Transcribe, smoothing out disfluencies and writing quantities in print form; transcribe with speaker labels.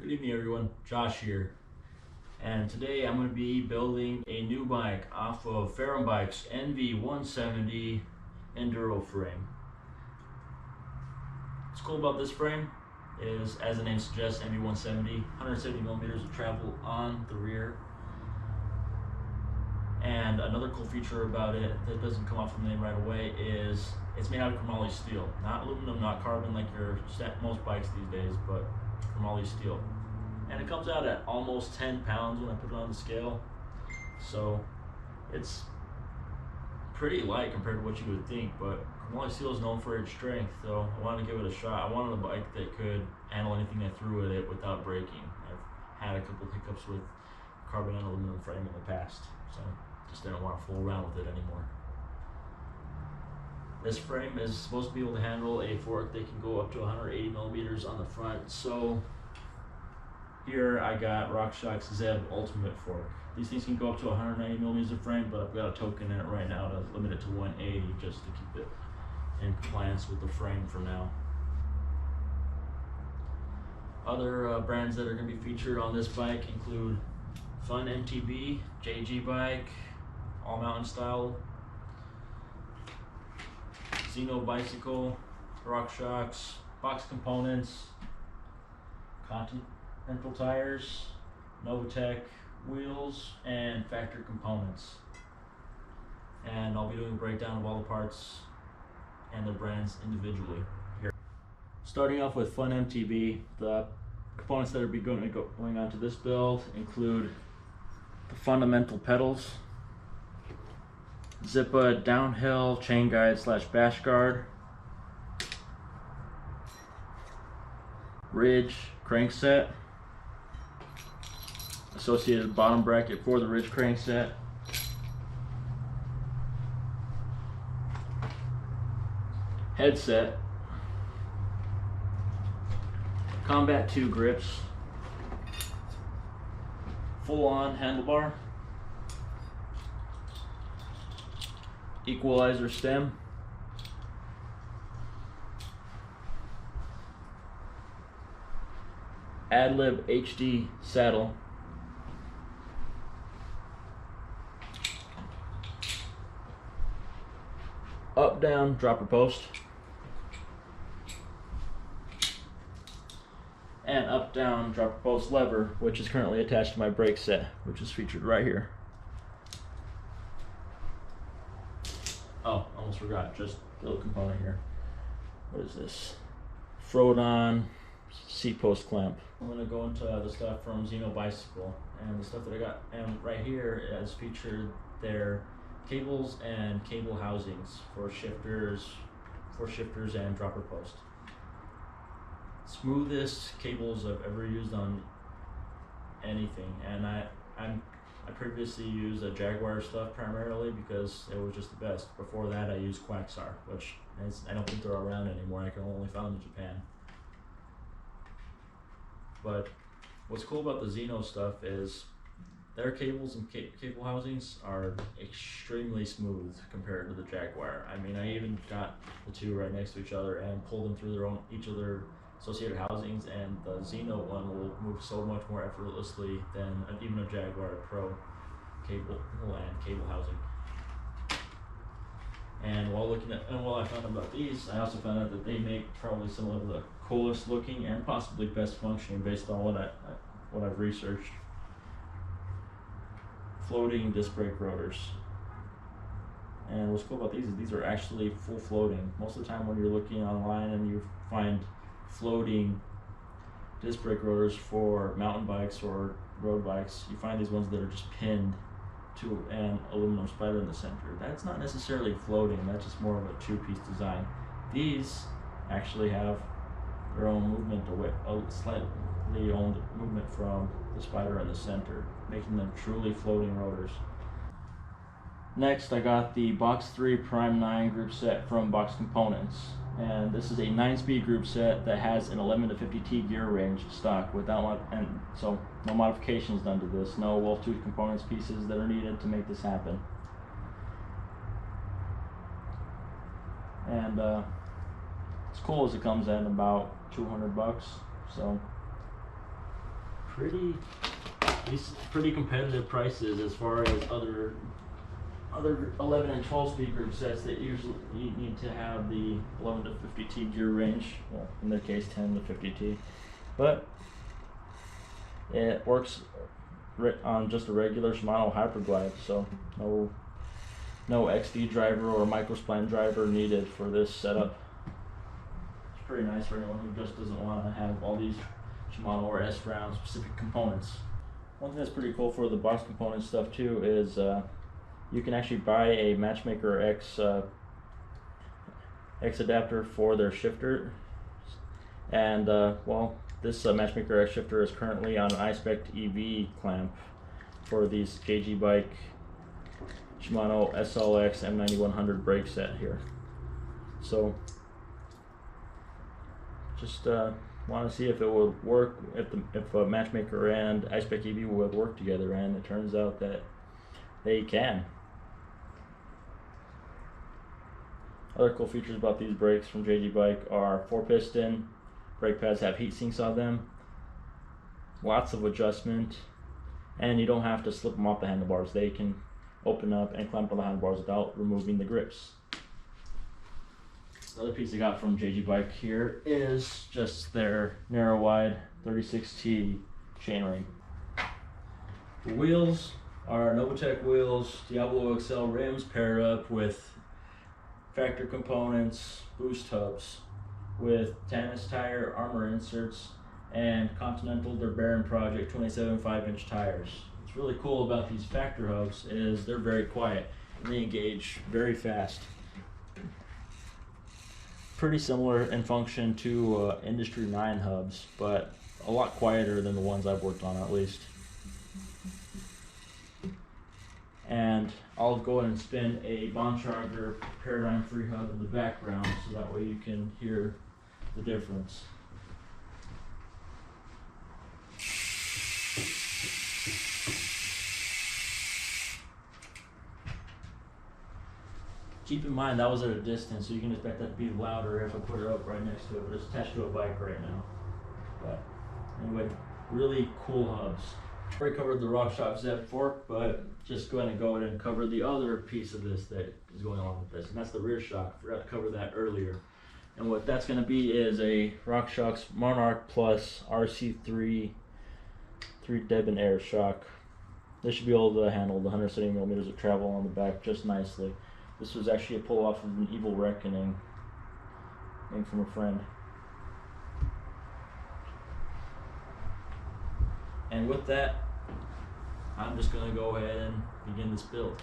Speaker 1: Good evening everyone, Josh here, and today I'm going to be building a new bike off of Ferrum NV170 Enduro frame. What's cool about this frame is, as the name suggests, NV170, 170 millimeters of travel on the rear. And another cool feature about it that doesn't come off from the name right away is it's made out of chromoly steel. Not aluminum, not carbon like most bikes these days, but chromoly steel. And it comes out at almost 10 pounds when I put it on the scale. So it's pretty light compared to what you would think, but chromoly steel is known for its strength, so I wanted to give it a shot. I wanted a bike that could handle anything I threw at it without breaking. I've had a couple hiccups with carbon and aluminum frame in the past, so just didn't want to fool around with it anymore. This frame is supposed to be able to handle a fork that can go up to 180 millimeters on the front. So here I got RockShox ZEB Ultimate fork. These things can go up to 190 millimeters of frame, but I've got a token in it right now to limit it to 180 just to keep it in compliance with the frame for now. Other brands that are going to be featured on this bike include FUNN MTB, JGbike, all mountain style, Xenobicycle, RockShox, box components, Continental tires, Novatec wheels, and factory components. And I'll be doing a breakdown of all the parts and their brands individually here. Starting off with FUNN MTB, the components that are going onto this build include the Funndamental Pedals, Zippa downhill chain guide / bash guard, ridge crankset, associated bottom bracket for the ridge crankset, headset, Combat 2 grips, full on handlebar, Equalizer stem, Adlib HD Saddle, Updown dropper post, and Updown dropper post lever, which is currently attached to my brake set, which is featured right here. Oh, almost forgot, just a little component here. What is this? Frodon Seatpost clamp. I'm going to go into the stuff from Xenobicycle, and the stuff that I got, and right here is featured their cables and cable housings for shifters and dropper post. Smoothest cables I've ever used on anything, and I previously used a Jaguar stuff primarily because it was just the best. Before that I used Quaxar, which I don't think they're around anymore. I can only found in Japan. But what's cool about the ZENO stuff is their cables and cable housings are extremely smooth compared to the Jaguar. I mean, I even got the two right next to each other and pulled them through each of their associated housings, and the ZENO one will move so much more effortlessly than even a Jaguar Pro cable and cable housing. And while I found out about these, I also found out that they make probably some of the coolest looking and possibly best functioning, based on what I've researched, floating disc brake rotors. And what's cool about these is these are actually full floating. Most of the time when you're looking online and you find floating disc brake rotors for mountain bikes or road bikes, you find these ones that are just pinned to an aluminum spider in the center. That's not necessarily floating, that's just more of a two-piece design. These actually have their own movement away, a slightly owned movement from the spider in the center, making them truly floating rotors. Next, I got the Box 3 Prime 9 group set from Box Components, and this is a 9-speed group set that has an 11 to 50T gear range stock so no modifications done to this, no wolf tooth components pieces that are needed to make this happen. And as cool as it comes in, about $200, so pretty competitive prices as far as other 11 and 12 speed group sets that usually you need to have the 11 to 50T gear range. Well, in their case, 10 to 50T, but it works on just a regular Shimano Hyperglide, so no XD driver or microspline driver needed for this setup. It's pretty nice for anyone who just doesn't want to have all these Shimano or SRAM specific components. One thing that's pretty cool for the box component stuff too is you can actually buy a Matchmaker X adapter for their shifter, and well, this Matchmaker X shifter is currently on an iSpec EV clamp for these JGbike Shimano SLX M9100 brake set here. So just want to see if it would work, if a Matchmaker and iSpec EV would work together, and it turns out that they can. Other cool features about these brakes from JGbike are 4-piston, brake pads have heat sinks on them, lots of adjustment, and you don't have to slip them off the handlebars. They can open up and clamp on the handlebars without removing the grips. The other piece I got from JGbike here is just their narrow wide 36T chainring. The wheels are Novatec wheels, Diablo XL Rims paired up with factory components, boost hubs, with Tannus tire armor inserts and Continental Debonair Project 27 5-inch tires. What's really cool about these factor hubs is they're very quiet and they engage very fast. Pretty similar in function to Industry 9 hubs, but a lot quieter than the ones I've worked on, at least. And I'll go ahead and spin a Bontrager Paradigm Free hub in the background so that way you can hear the difference. Keep in mind that was at a distance, so you can expect that to be louder if I put it up right next to it, but it's attached to a bike right now. But anyway, really cool hubs. I already covered the RockShox Z fork, but just go ahead and cover the other piece of this that is going along with this, and that's the rear shock. I forgot to cover that earlier. And what that's going to be is a RockShox Monarch Plus RC3 Debonair shock. This should be able to handle the 170 millimeters of travel on the back just nicely. This was actually a pull off of an Evil Reckoning made from a friend. And with that, I'm just going to go ahead and begin this build.